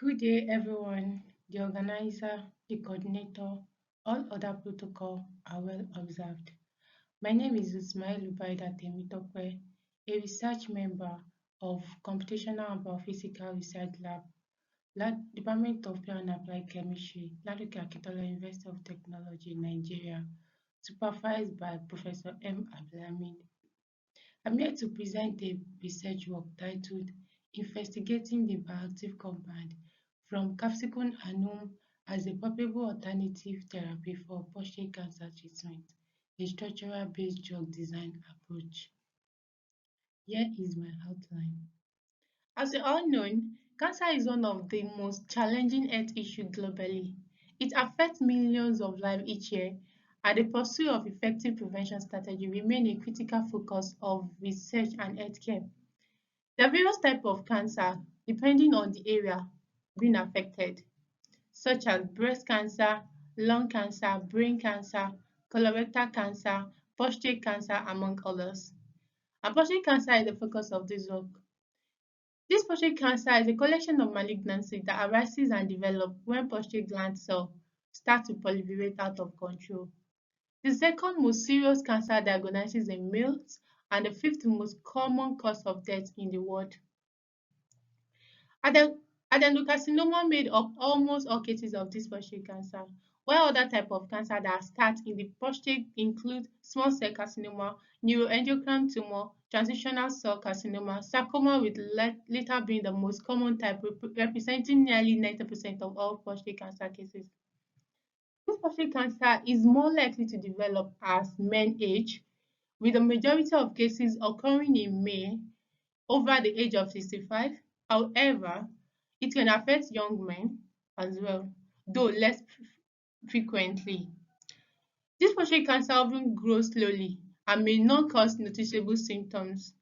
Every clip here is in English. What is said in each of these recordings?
Good day, everyone. The organizer, the coordinator, all other protocol are well observed. My name is Ismail Ubaida Temitope, a research member of Computational and Biophysical Research Lab, Department of Pure and Applied Chemistry, Ladoke Akintola University of Technology, Nigeria, supervised by Professor M. Abdulhamid. I'm here to present a research work titled Investigating the Bioactive Compound from Capsicum annuum as a Probable Alternative Therapy for Prostate Cancer Treatment, a structural-based drug design approach. Here is my outline. As we all know, cancer is one of the most challenging health issues globally. It affects millions of lives each year, and the pursuit of effective prevention strategy remain a critical focus of research and healthcare. There are various types of cancer depending on the area being affected, such as breast cancer, lung cancer, brain cancer, colorectal cancer, prostate cancer, among others. And prostate cancer is the focus of this work. This prostate cancer is a collection of malignancy that arises and develops when prostate gland cells start to proliferate out of control. The second most serious cancer diagnosis in males and the fifth most common cause of death in the world. Aden- Adenocarcinoma made up almost all cases of this prostate cancer, while other types of cancer that start in the prostate include small cell carcinoma, neuroendocrine tumor, transitional cell carcinoma, sarcoma with later being the most common type representing nearly 90% of all prostate cancer cases. This prostate cancer is more likely to develop as men age, with the majority of cases occurring in men over the age of 65. However, it can affect young men as well, though less frequently. This prostate cancer often grows slowly and may not cause noticeable symptoms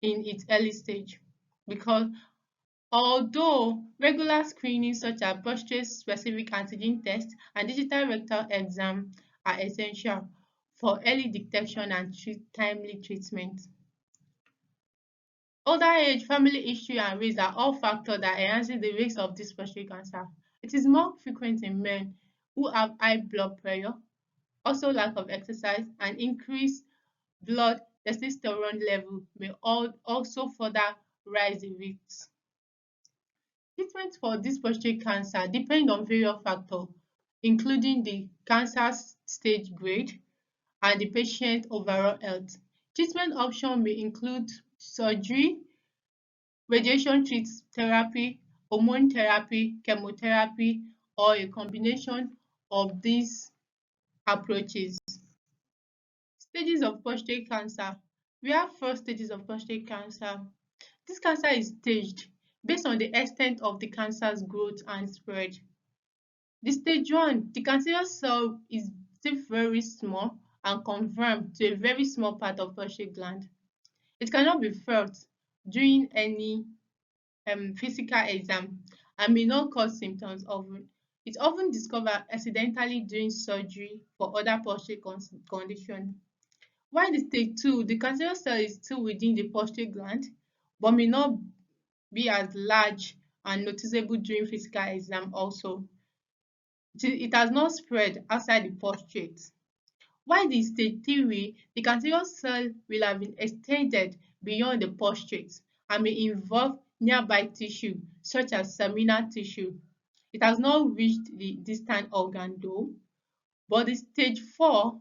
in its early stage because although regular screening such as prostate-specific antigen tests and digital rectal exam are essential for early detection and timely treatment. Older age, family history, and race are all factors that enhance the risk of this prostate cancer. It is more frequent in men who have high blood pressure, also lack of exercise, and increased blood testosterone level may also further rise the risk. Treatment for this prostate cancer depend on various factors, including the cancer stage grade and the patient overall health. Treatment options may include surgery, radiation therapy, hormone therapy, chemotherapy, or a combination of these approaches. Stages of prostate cancer. We have four stages of prostate cancer. This cancer is staged based on the extent of the cancer's growth and spread. The stage 1, the cancerous cell is still very small and confined to a very small part of prostate gland. It cannot be felt during any physical exam and may not cause symptoms often. It's often discovered accidentally during surgery for other prostate conditions. While the stage 2, the cancerous cell is still within the prostate gland but may not be as large and noticeable during physical exam also. It has not spread outside the prostate. While the stage 3, the cancerous cell will have been extended beyond the prostate and may involve nearby tissue such as seminal tissue. It has not reached the distant organ though, but the stage 4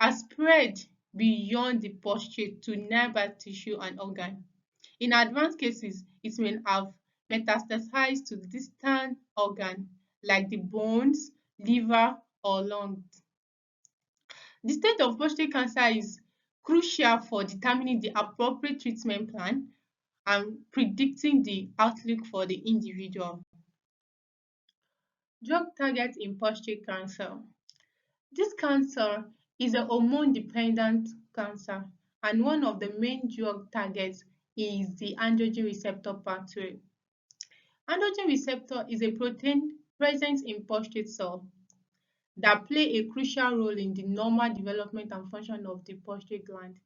has spread beyond the prostate to nearby tissue and organ. In advanced cases, it may have metastasized to distant organ like the bones, liver, or lungs. The stage of prostate cancer is crucial for determining the appropriate treatment plan and predicting the outlook for the individual. Drug target in prostate cancer. This cancer is a hormone-dependent cancer, and one of the main drug targets is the androgen receptor pathway. Androgen receptor is a protein present in prostate cells that play a crucial role in the normal development and function of the prostate gland.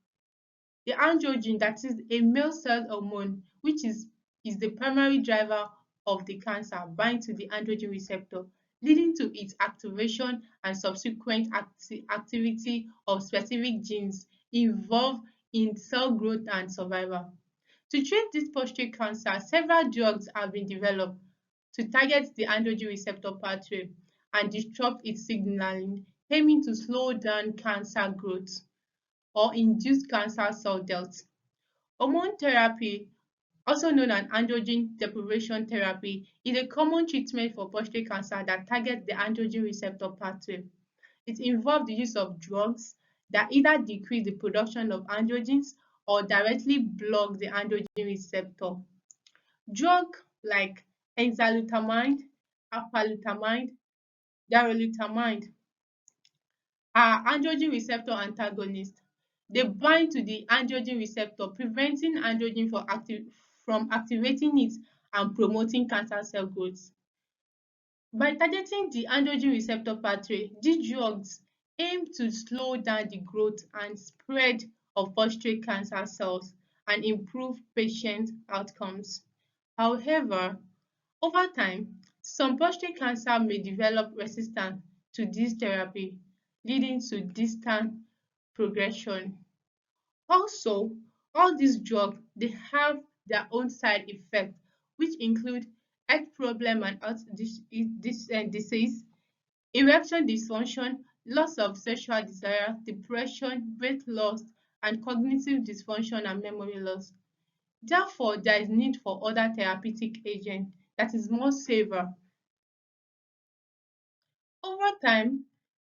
The androgen, that is a male sex hormone, which is the primary driver of the cancer bind to the androgen receptor, leading to its activation and subsequent activity of specific genes involved in cell growth and survival. To treat this prostate cancer, several drugs have been developed to target the androgen receptor pathway and disrupt its signaling, aiming to slow down cancer growth or induce cancer cell death. Hormone therapy, also known as androgen deprivation therapy, is a common treatment for prostate cancer that targets the androgen receptor pathway. It involves the use of drugs that either decrease the production of androgens or directly block the androgen receptor. Drugs like enzalutamide, apalutamide, darolutamide are androgen receptor antagonists. They bind to the androgen receptor, preventing androgen from activating it and promoting cancer cell growth. By targeting the androgen receptor pathway, these drugs aim to slow down the growth and spread of prostate cancer cells and improve patient outcomes. However, over time, some prostate cancer may develop resistance to this therapy, leading to distant progression. Also, all these drugs they have their own side effects, which include health problem and heart disease, erection dysfunction, loss of sexual desire, depression, weight loss, and cognitive dysfunction and memory loss. Therefore, there is need for other therapeutic agent that is more safer. Over time,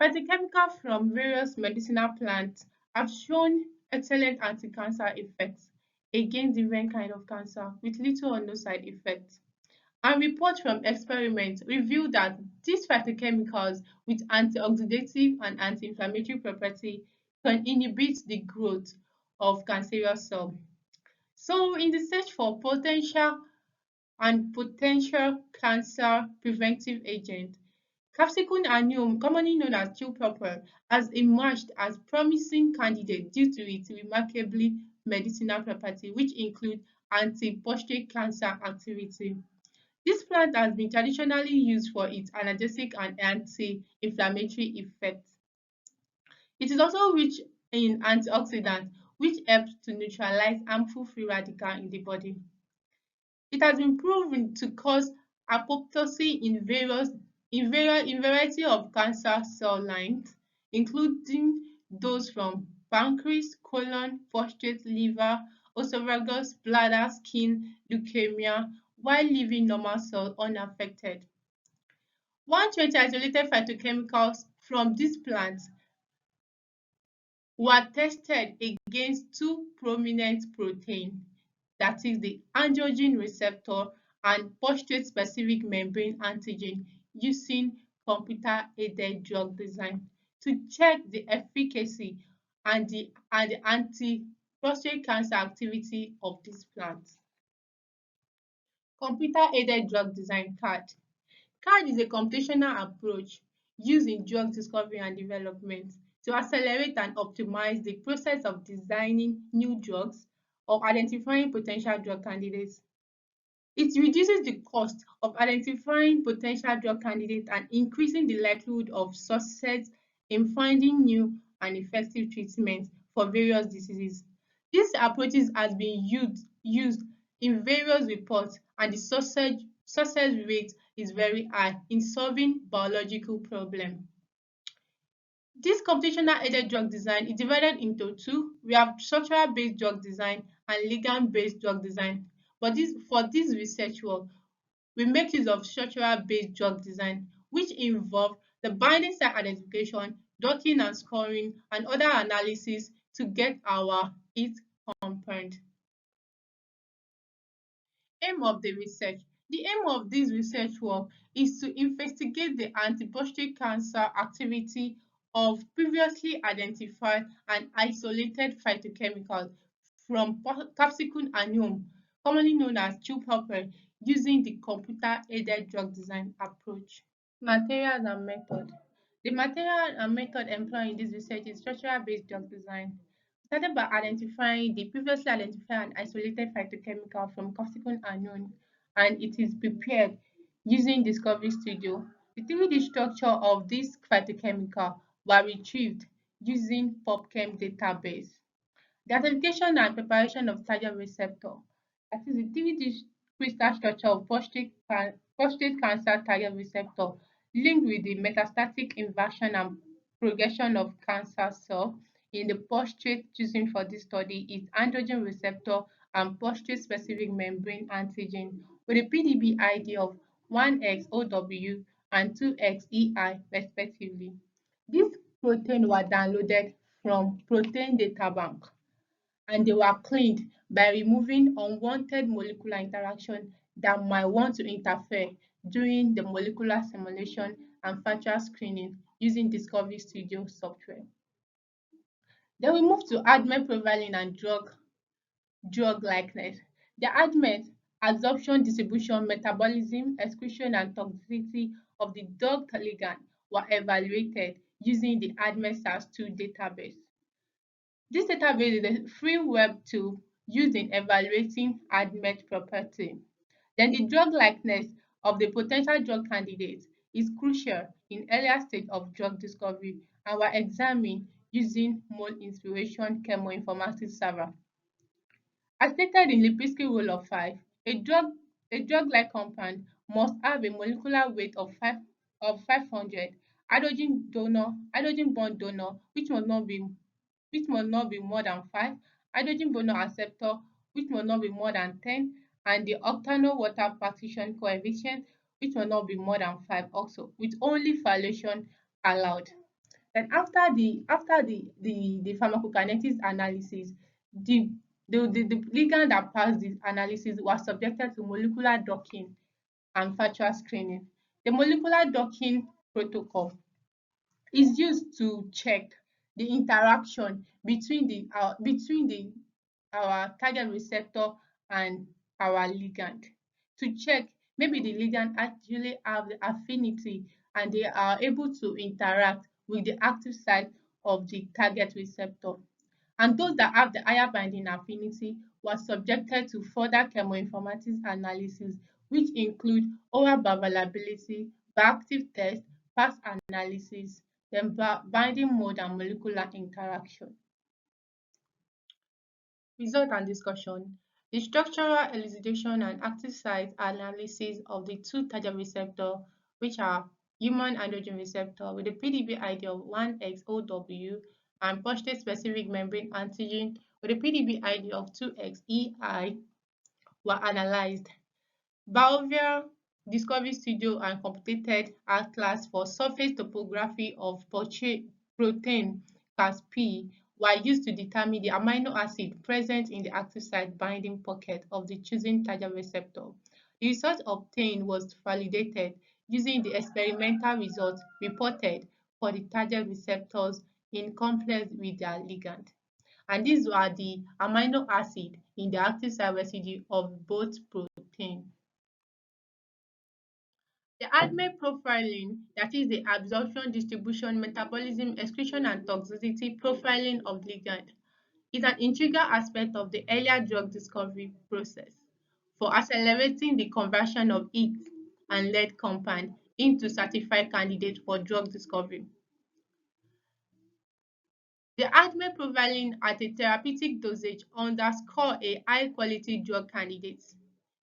phytochemicals from various medicinal plants have shown excellent anti-cancer effects against different kinds of cancer with little or no side effects. And reports from experiments reveal that these phytochemicals with antioxidative and anti-inflammatory property can inhibit the growth of cancerous cells. So in the search for potential cancer preventive agent, capsicum annuum, commonly known as purple, has emerged as promising candidate due to its remarkably medicinal property, which include anti-prostate cancer activity. This plant has been traditionally used for its analgesic and anti-inflammatory effects. It is also rich in antioxidants, which helps to neutralize harmful free radicals in the body. It has been proven to cause apoptosis in variety of cancer cell lines, including those from pancreas, colon, prostate, liver, esophagus, bladder, skin, leukemia, while leaving normal cells unaffected. 120 isolated phytochemicals from these plants were tested against two prominent proteins, that is the androgen receptor and prostate-specific membrane antigen, using computer-aided drug design to check the efficacy and the anti-prostate cancer activity of these plants. Computer-aided drug design CAD. CAD is a computational approach used in drug discovery and development to accelerate and optimize the process of designing new drugs or identifying potential drug candidates. It reduces the cost of identifying potential drug candidates and increasing the likelihood of success in finding new and effective treatments for various diseases. These approaches has been used in various reports, and the success rate is very high in solving biological problems. This computational aided drug design is divided into two. We have structural based drug design and ligand based drug design. But for this research work, we make use of structural based drug design, which involve the binding site identification, docking and scoring, and other analysis to get our hit compound. Aim of the research. The aim of this research work is to investigate the anti-prostate cancer activity of previously identified and isolated phytochemicals from capsicum annuum, commonly known as purple, using the computer-aided drug design approach. Materials and method. The material and method employed in this research is structural-based drug design. Started by identifying the previously identified and isolated phytochemical from capsicum annuum and it is prepared using Discovery Studio. The 3D structure of this phytochemical were retrieved using PubChem database. The identification and preparation of target receptor, that is the 3D crystal structure of prostate cancer target receptor linked with the metastatic invasion and progression of cancer cell in the prostate chosen for this study is androgen receptor and prostate-specific membrane antigen with a PDB ID of 1XOW and 2XEI respectively. These proteins were downloaded from Protein Data Bank and they were cleaned by removing unwanted molecular interaction that might want to interfere during the molecular simulation and factual screening using Discovery Studio software. Then we move to admin profiling and drug likeness. The admin absorption, distribution, metabolism, excretion, and toxicity of the drug ligand were evaluated using the admin SARS-2 database. This database is a free web tool used in evaluating ADMET property. Then the drug likeness of the potential drug candidates is crucial in earlier stage of drug discovery and were examined using mole inspiration chemoinformatics server. As stated in Lipinski rule of 5, a drug-like compound must have a molecular weight of 500 hydrogen bond donor which must not be more than 5, hydrogen bond acceptor which must not be more than 10, and the octanol water partition coefficient which must not be more than 5 also, with only violation allowed. Then after the pharmacokinetics analysis, the the ligand that passed the analysis was subjected to molecular docking and factual screening. The molecular docking protocol is used to check the interaction between the our target receptor and our ligand to check maybe the ligand actually have the affinity and they are able to interact with the active site of the target receptor. And those that have the higher binding affinity were subjected to further chemoinformatics analysis, which include oral bioavailability, bioactive test, fast analysis, then binding mode and molecular interaction. Result and discussion. The structural elucidation and active site analysis of the two target receptor, which are human androgen receptor with a PDB ID of 1XOW and prostate-specific membrane antigen with a PDB ID of 2XEI, were analyzed. Biovial Discovery Studio and computed atlas for surface topography of protein Cas-P were used to determine the amino acid present in the active site binding pocket of the chosen target receptor. The result obtained was validated using the experimental results reported for the target receptors in complex with their ligand. And these were the amino acid in the active site residue of both proteins. The ADME profiling, that is the absorption, distribution, metabolism, excretion, and toxicity profiling of ligand, is an integral aspect of the earlier drug discovery process for accelerating the conversion of heat and lead compound into certified candidates for drug discovery. The ADME profiling at a therapeutic dosage underscore a high-quality drug candidate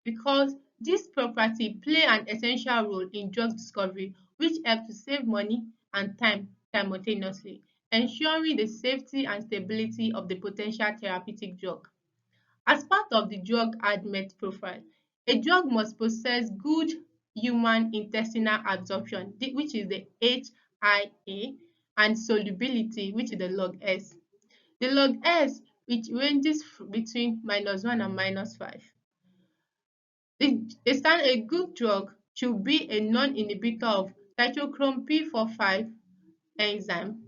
because this property play an essential role in drug discovery which help to save money and time simultaneously, ensuring the safety and stability of the potential therapeutic drug. As part of the drug ADMET profile, a drug must possess good human intestinal absorption, which is the HIA, and solubility, which is the log S. The log S, which ranges between -1 and -5. A good drug should be a non-inhibitor of cytochrome P45 enzyme,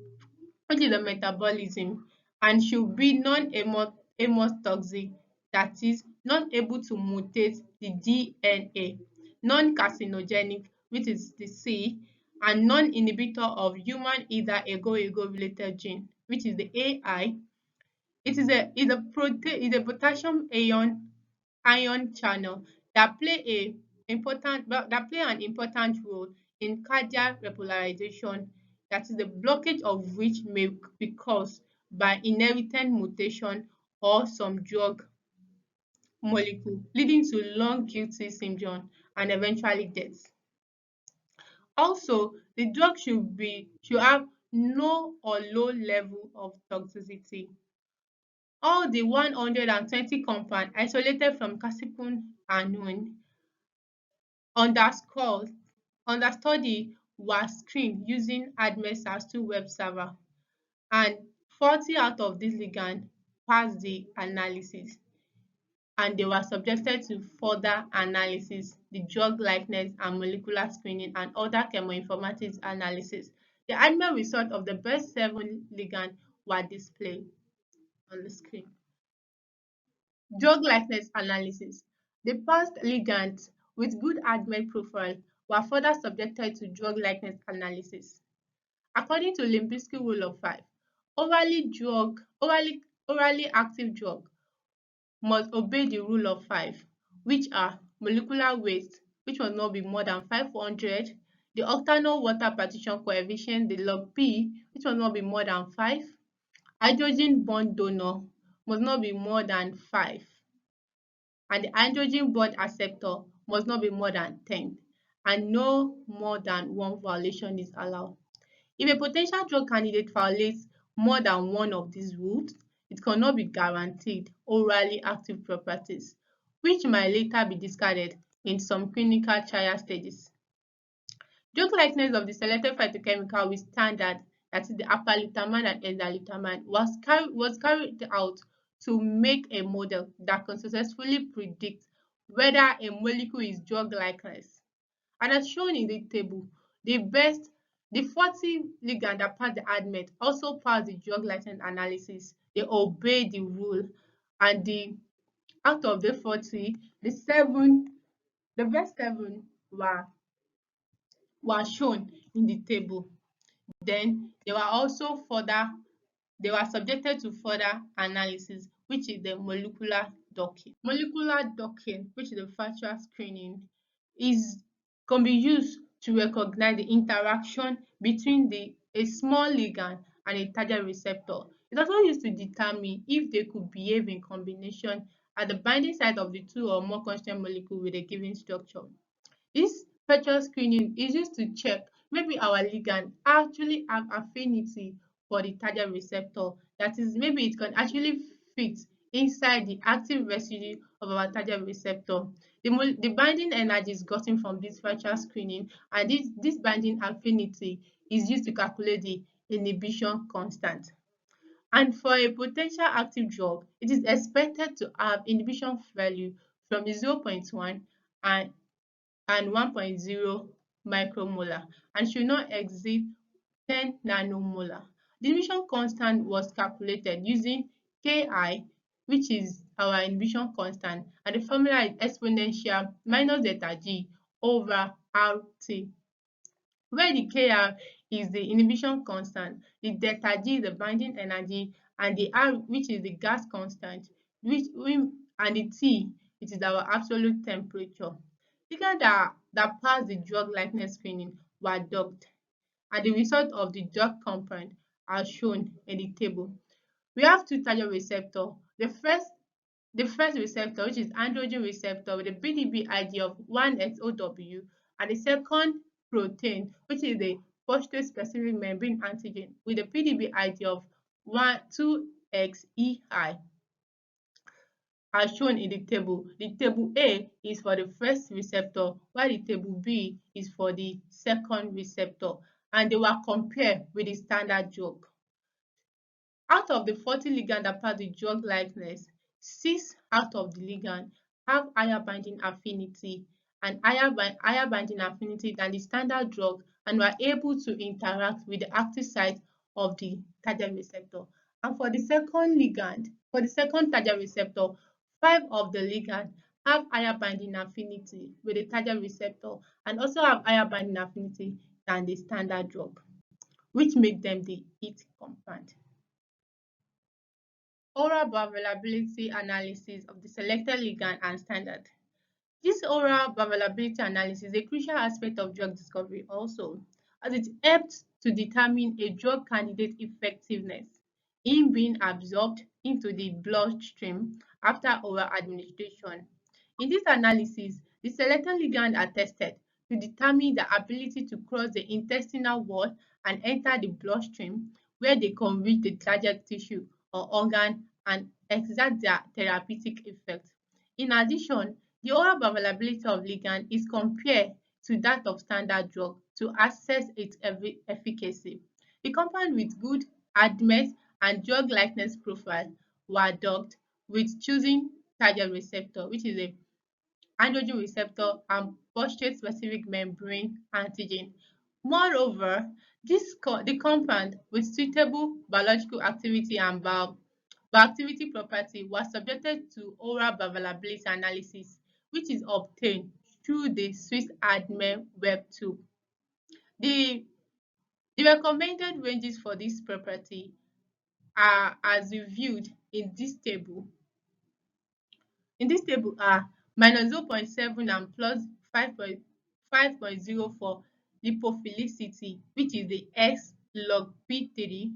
which is the metabolism, and should be non-hemotoxic, that is, not able to mutate the DNA, non-carcinogenic, which is the C, and non-inhibitor of human either ego-ego related gene, which is the AI. It is a potassium ion channel that play an important role in cardiac repolarization, that is the blockage of which may be caused by inherited mutation or some drug molecule, leading to long QT syndrome and eventually death. Also, the drug should have no or low level of toxicity. All the 120 compounds isolated from capsicum annuum underscores understudy was screened using ADME-SARS-2 web server, and 40 out of these ligands passed the analysis, and they were subjected to further analysis, the drug likeness and molecular screening and other chemoinformatics analysis. The ADME result of the best 7 ligands were displayed on the screen. Drug likeness analysis. The past ligands with good ADME profile were further subjected to drug likeness analysis. According to Limbisky rule of 5, orally active drug must obey the rule of 5, which are molecular weight, which must not be more than 500, the octanol water partition coefficient, the log P, which must not be more than 5, hydrogen bond donor must not be more than 5, and the hydrogen bond acceptor must not be more than 10, and no more than one violation is allowed. If a potential drug candidate violates more than one of these rules, it cannot be guaranteed orally active properties, which might later be discarded in some clinical trial stages. Drug likeness of the selected phytochemical with standard, that is the apalutamide and enzalutamide, was carried out to make a model that can successfully predict whether a molecule is drug likeness. And as shown in the table, the 40 ligand that passed the ADMET also passed the drug likeness analysis. They obeyed the rule, and out of the 40, the best 7 were shown in the table. Then they were subjected to further analysis, which is the molecular docking. Molecular docking, which is the factual screening, is can be used to recognize the interaction between a small ligand and a target receptor. It also used to determine if they could behave in combination at the binding site of the two or more constant molecule with a given structure. This spectral screening is used to check maybe our ligand actually have affinity for the target receptor. That is, maybe it can actually fit inside the active residue of our target receptor. The binding energy is gotten from this spectral screening, and this binding affinity is used to calculate the inhibition constant. And for a potential active drug, it is expected to have inhibition value from 0.1 and 1.0 micromolar and should not exceed 10 nanomolar. The inhibition constant was calculated using Ki, which is our inhibition constant, and the formula is exponential minus delta G over RT, where the Kr is the inhibition constant, the delta G is the binding energy, and the R, which is the gas constant, and the T, it is our absolute temperature. Ligands that pass the drug likeness screening were docked, and the result of the drug compound are shown in the table. We have two target receptors. The first receptor, which is androgen receptor with a PDB ID of 1XOW, and the second protein, which is the prostate specific membrane antigen with a PDB ID of 2XEI, as shown in the table. The table A is for the first receptor, while the table B is for the second receptor, and they were compared with the standard drug. Out of the 40 ligands that pass the drug likeness, 6 out of the ligands have higher binding affinity higher binding affinity than the standard drug and were able to interact with the active site of the target receptor. And for the second target receptor, 5 of the ligands have higher binding affinity with the target receptor and also have higher binding affinity than the standard drug, which make them the hit compound. Oral bioavailability analysis of the selected ligand and standard. This oral bioavailability analysis is a crucial aspect of drug discovery also, as it helps to determine a drug candidate effectiveness in being absorbed into the bloodstream after oral administration. In this analysis, the selected ligand are tested to determine the ability to cross the intestinal wall and enter the bloodstream, where they can reach the target tissue or organ and exert their therapeutic effect. In addition, the oral bioavailability of ligand is compared to that of standard drug to assess its efficacy. The compound with good ADMET and drug likeness profile were docked with choosing target receptor, which is a androgen receptor and prostate specific membrane antigen. Moreover, the compound with suitable biological activity and bioactivity property was subjected to oral bioavailability analysis, which is obtained through the Swiss ADME web tool. The, the recommended ranges for this property are as reviewed in this table. In this table are -0.7 and +5.0 for lipophilicity, which is the S log P3,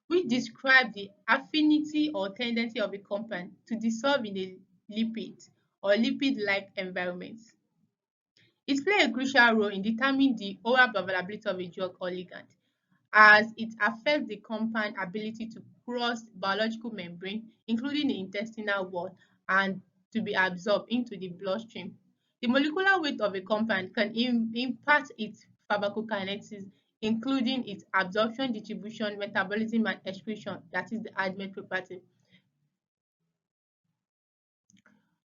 which describe the affinity or tendency of a compound to dissolve in a lipid or lipid-like environment. It plays a crucial role in determining the oral bioavailability of a drug or ligand, as it affects the compound ability to cross biological membrane, including the intestinal wall, and to be absorbed into the bloodstream. The molecular weight of a compound can impact its pharmacokinetics, including its absorption, distribution, metabolism, and excretion, that is the ADMET property.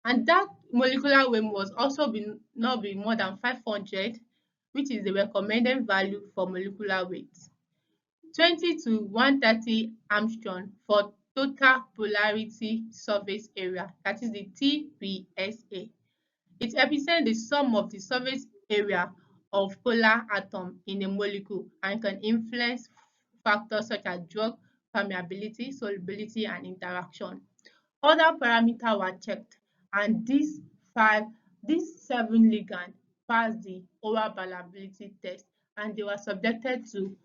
And that molecular weight must also not be more than 500, which is the recommended value for molecular weight. 20 to 130 Armstrong for total polarity surface area, that is the TPSA. It represents the sum of the surface area of polar atom in a molecule and can influence factors such as drug permeability, solubility, and interaction. Other parameters were checked, and these seven ligands passed the oral bioavailability test, and they were subjected to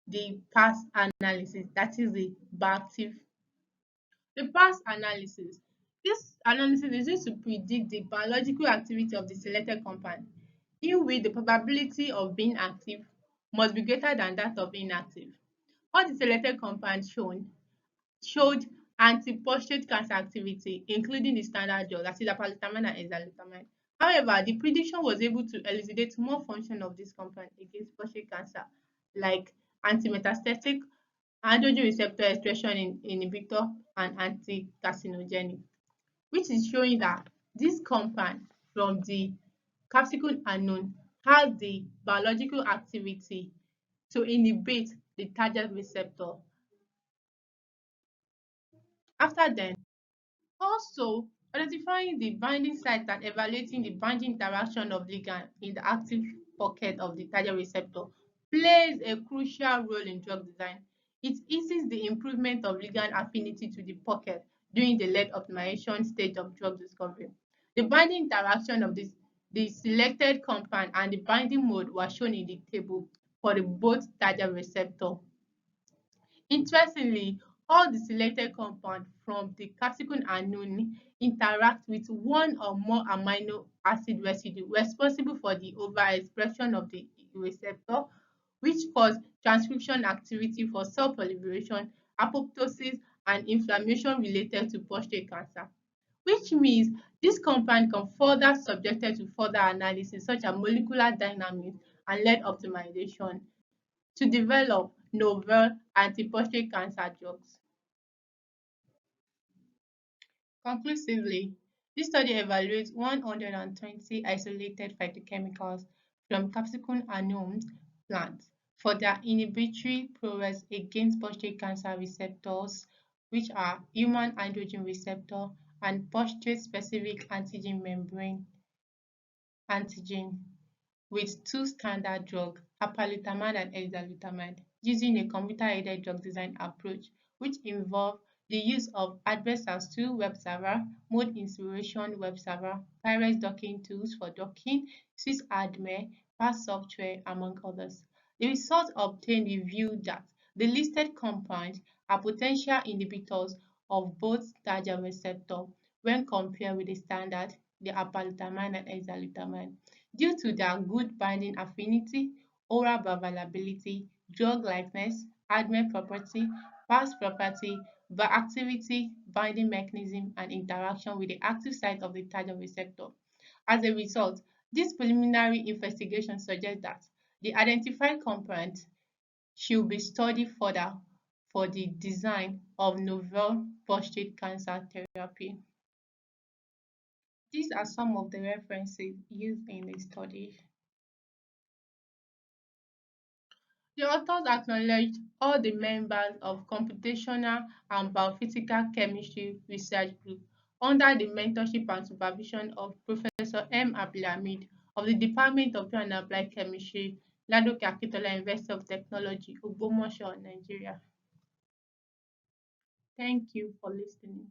the PASS analysis, that is the bioactive. The PASS analysis. This analysis is used to predict the biological activity of the selected compound, in which the probability of being active must be greater than that of inactive. All the selected compounds showed anti-prostate cancer activity, including the standard drug, that is apalutamide and enzalutamide. However, the prediction was able to elucidate more function of this compound against prostate cancer, like anti-metastatic, androgen receptor expression inhibitor, and anti-carcinogenic, which is showing that this compound from the capsicum annuum has the biological activity to inhibit the target receptor. After then, also identifying the binding site and evaluating the binding interaction of ligand in the active pocket of the target receptor plays a crucial role in drug design. It eases the improvement of ligand affinity to the pocket during the lead optimization stage of drug discovery. The binding interaction of the selected compound and the binding mode were shown in the table for the both target receptor. Interestingly, all the selected compounds from the capsicum annuum interact with one or more amino acid residue responsible for the overexpression of the receptor, which cause transcription activity for cell proliferation, apoptosis, and inflammation related to prostate cancer. Which means this compound can further subjected to further analysis such as molecular dynamics and lead optimization to develop novel anti-prostate cancer drugs. Conclusively, this study evaluates 120 isolated phytochemicals from capsicum annuum plants for their inhibitory prowess against prostate cancer receptors, which are human androgen receptor and prostate-specific antigen membrane antigen, with two standard drugs, apalutamide and enzalutamide, using a computer-aided drug design approach which involve the use of Adversars2 web server, mode inspiration web server, Pirates docking tools for docking, sysadmin, PASS software, among others. The results obtained revealed that the listed compounds are potential inhibitors of both target receptor when compared with the standard, the apalutamide and hexalutamide, due to their good binding affinity, oral bioavailability, drug likeness, ADME property, pass property, bioactivity, binding mechanism, and interaction with the active site of the target receptor. As a result, this preliminary investigation suggests that the identified compound should be studied further for the design of novel prostate cancer therapy. These are some of the references used in the study. The authors acknowledged all the members of computational and biophysical chemistry research group under the mentorship and supervision of Professor M. Abdulhamid of the Department of Pure and Applied Chemistry, Ladoke Akintola University of Technology, Ogbomoso, Nigeria. Thank you for listening.